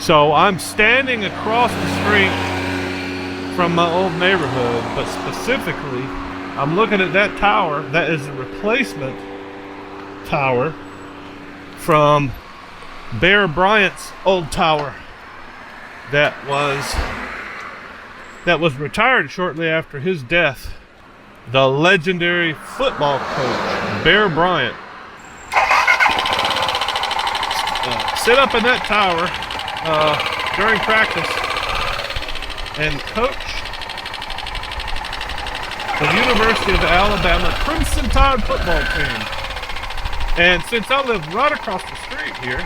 So I'm standing across the street from my old neighborhood, but specifically, I'm looking at that tower. That is a replacement tower from Bear Bryant's old tower that was retired shortly after his death. The legendary football coach Bear Bryant sit up in that tower during practice and coached the University of Alabama Crimson Tide football team. And since I live right across the street here,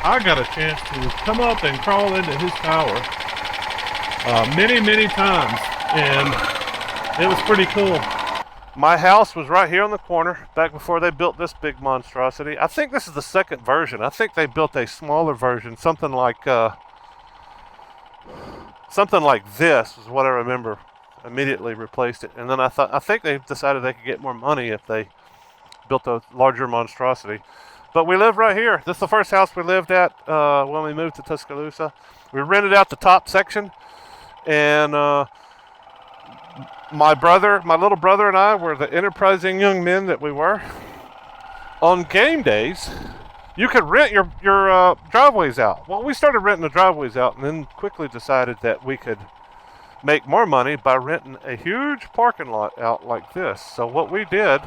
I got a chance to come up and crawl into his tower many times, and it was pretty cool. My house was right here on the corner back before they built this big monstrosity. I think this is the second version. I think they built a smaller version, something like this is what I remember. Immediately replaced it, and then I think they decided they could get more money if they built a larger monstrosity. But we live right here. This is the first house we lived at when we moved to Tuscaloosa. We rented out the top section, and my little brother and I were the enterprising young men that we were. On game days, you could rent your driveways out. Well, we started renting the driveways out, and then quickly decided that we could make more money by renting a huge parking lot out like this. So what we did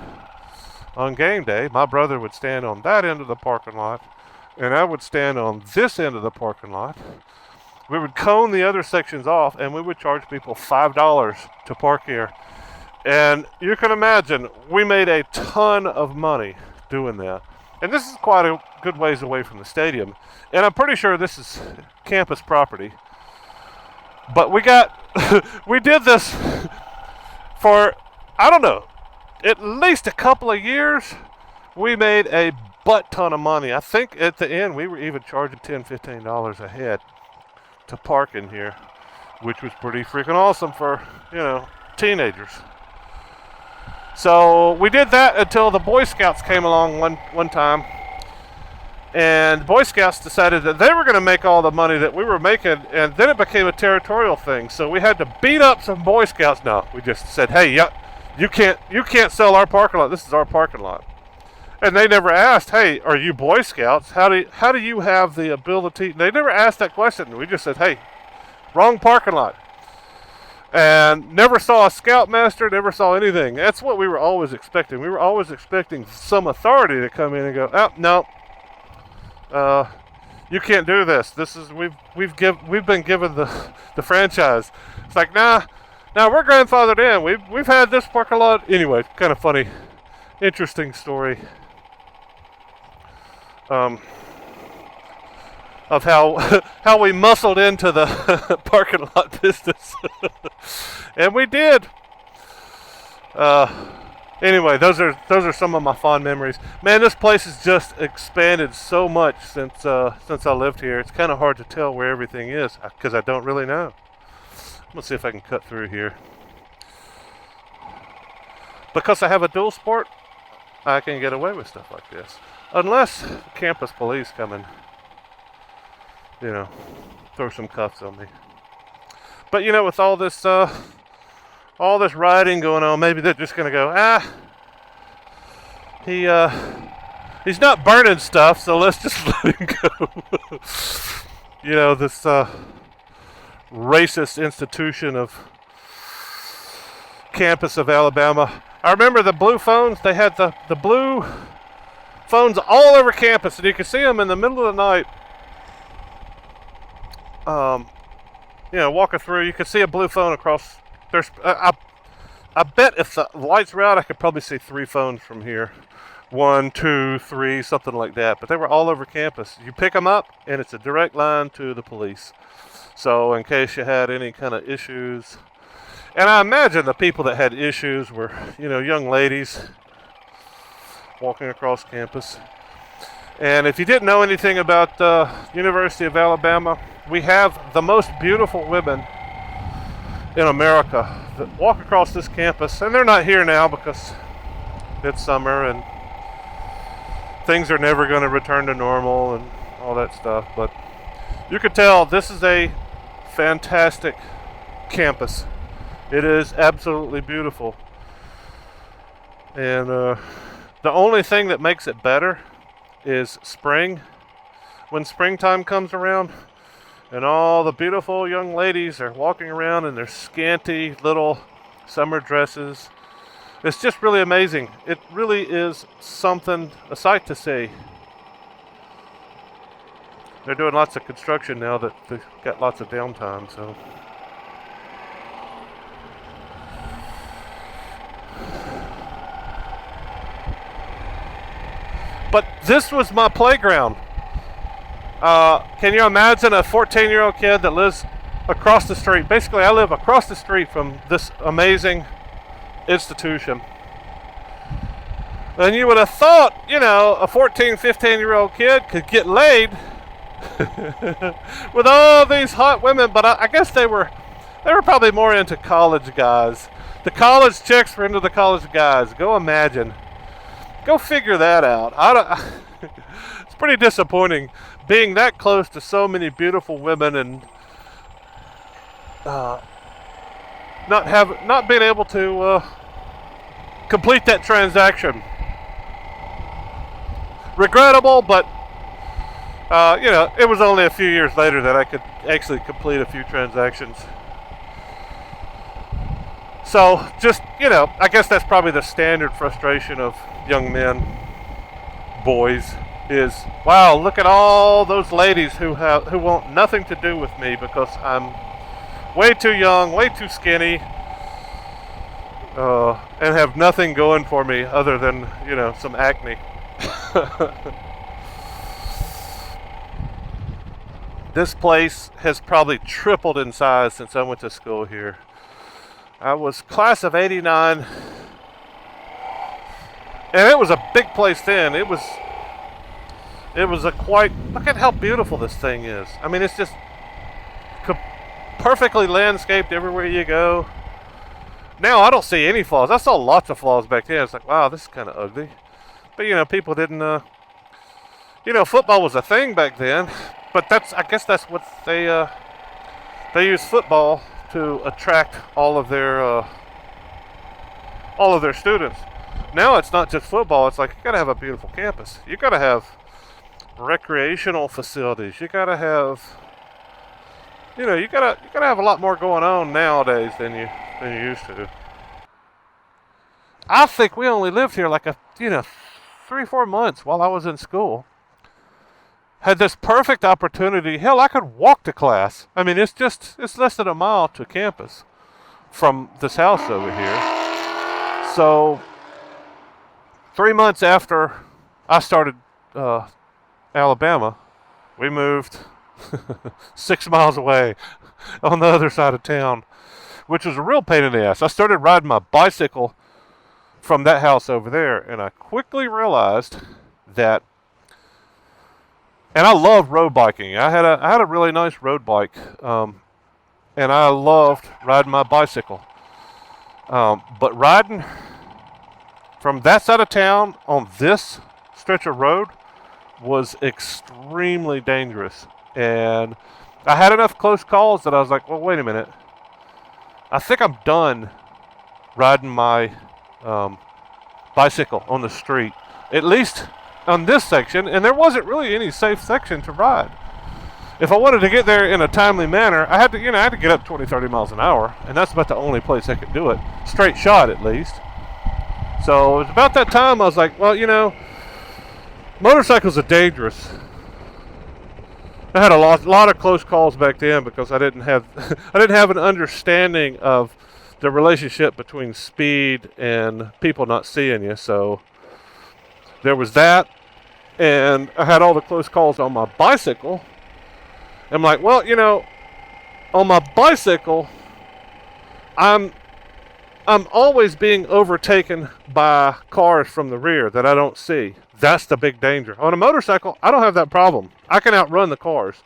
on game day, my brother would stand on that end of the parking lot, and I would stand on this end of the parking lot. We would cone the other sections off, and we would charge people $5 to park here. And you can imagine, we made a ton of money doing that. And this is quite a good ways away from the stadium. And I'm pretty sure this is campus property. But we did this for, I don't know, at least a couple of years. We made a butt ton of money. I think at the end we were even charging $10, $15 a head to park in here, which was pretty freaking awesome for, teenagers. So we did that until the Boy Scouts came along one time. And Boy Scouts decided that they were going to make all the money that we were making, and then it became a territorial thing. So we had to beat up some Boy Scouts. No, we just said, hey, you can't sell our parking lot. This is our parking lot. And they never asked, hey, are you Boy Scouts? How do you have the ability? They never asked that question. We just said, hey, wrong parking lot. And never saw a scoutmaster, never saw anything. That's what we were always expecting. We were always expecting some authority to come in and go, oh, no. You can't do this. This is we've been given the franchise. It's like, nah, we're grandfathered in. We've had this parking lot anyway. Kind of funny, interesting story of how we muscled into the parking lot business, and we did. Anyway, those are some of my fond memories. Man, this place has just expanded so much since I lived here. It's kind of hard to tell where everything is because I don't really know. Let's see if I can cut through here. Because I have a dual sport, I can get away with stuff like this. Unless campus police come and, throw some cuffs on me. But, with all this rioting going on, maybe they're just going to go, he's not burning stuff, so let's just let him go. This racist institution of campus of Alabama. I remember the blue phones. They had the blue phones all over campus, and you could see them in the middle of the night. Walking through, you could see a blue phone across. There's, I bet if the lights were out, I could probably see 3 phones from here. 1, 2, 3, something like that. But they were all over campus. You pick them up, and it's a direct line to the police. So in case you had any kind of issues. And I imagine the people that had issues were, young ladies walking across campus. And if you didn't know anything about the University of Alabama, we have the most beautiful women in America that walk across this campus. And they're not here now because it's summer and things are never going to return to normal and all that stuff. But You can tell this is a fantastic campus. It is absolutely beautiful. And the only thing that makes it better is spring. When springtime comes around and all the beautiful young ladies are walking around in their scanty little summer dresses, it's just really amazing. It really is something, a sight to see. They're doing lots of construction now that they've got lots of downtime, so. But this was my playground. Can you imagine a 14-year-old kid that lives across the street? Basically, I live across the street from this amazing institution. And you would have thought, you know, a 14, 15-year-old kid could get laid with all these hot women, but I guess they were probably more into college guys. The college chicks were into the college guys. Go imagine. Go figure that out. It's pretty disappointing being that close to so many beautiful women and not being able to complete that transaction. Regrettable, but you know, it was only a few years later that I could actually complete a few transactions. So, just, you know, I guess that's probably the standard frustration of young men, boys, is, wow, look at all those ladies who want nothing to do with me because I'm way too young, way too skinny, and have nothing going for me other than, you know, some acne. This place has probably tripled in size since I went to school here. I was class of '89, and it was a big place then. It was a quite, look at how beautiful this thing is. I mean, it's just perfectly landscaped everywhere you go. Now I don't see any flaws. I saw lots of flaws back then. It's like, wow, this is kind of ugly. But, you know, people didn't, you know, football was a thing back then. But I guess that's what they use football to attract all of their students. Now it's not just football. It's like, you gotta have a beautiful campus. You gotta have recreational facilities. You gotta have, you know, you gotta have a lot more going on nowadays than you used to. I think we only lived here like 3-4 months while I was in school. Had this perfect opportunity. Hell, I could walk to class. I mean, it's less than a mile to campus from this house over here. So 3 months after I started Alabama, we moved 6 miles away on the other side of town, which was a real pain in the ass. I started riding my bicycle from that house over there, and I quickly realized that. And I love road biking. I had a really nice road bike, and I loved riding my bicycle. But riding from that side of town on this stretch of road was extremely dangerous. And I had enough close calls that I was like, well, wait a minute. I think I'm done riding my bicycle on the street. At least on this section, and there wasn't really any safe section to ride. If I wanted to get there in a timely manner, I had to get up 20-30 miles an hour, and that's about the only place I could do it. Straight shot, at least. So it was about that time I was like, well, you know, motorcycles are dangerous. I had a lot of close calls back then because I didn't have an understanding of the relationship between speed and people not seeing you. So there was that, and I had all the close calls on my bicycle. I'm like, well, you know, on my bicycle, I'm always being overtaken by cars from the rear that I don't see. That's the big danger. On a motorcycle, I don't have that problem. I can outrun the cars.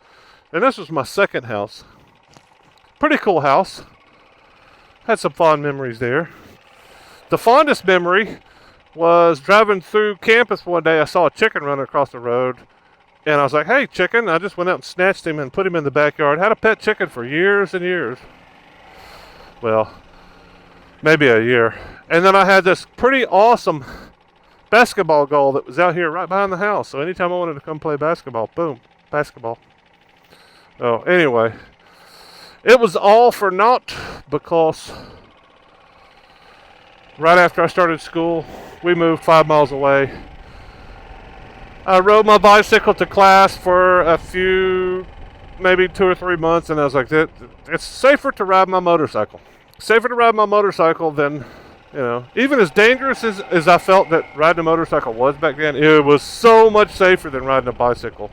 And this was my second house. Pretty cool house. Had some fond memories there. The fondest memory was driving through campus one day. I saw a chicken running across the road, And I was like, hey, chicken. I just went out and snatched him and put him in the backyard. Had a pet chicken for years and years. Well, maybe a year. And then I had this pretty awesome basketball goal that was out here right behind the house. So anytime I wanted to come play basketball, boom, basketball. Oh, anyway. It was all for naught because right after I started school, we moved 5 miles away. I rode my bicycle to class for a few, maybe 2 or 3 months, and I was like, it's safer to ride my motorcycle. Safer to ride my motorcycle than, even as dangerous as I felt that riding a motorcycle was back then, it was so much safer than riding a bicycle.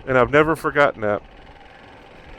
And I've never forgotten that.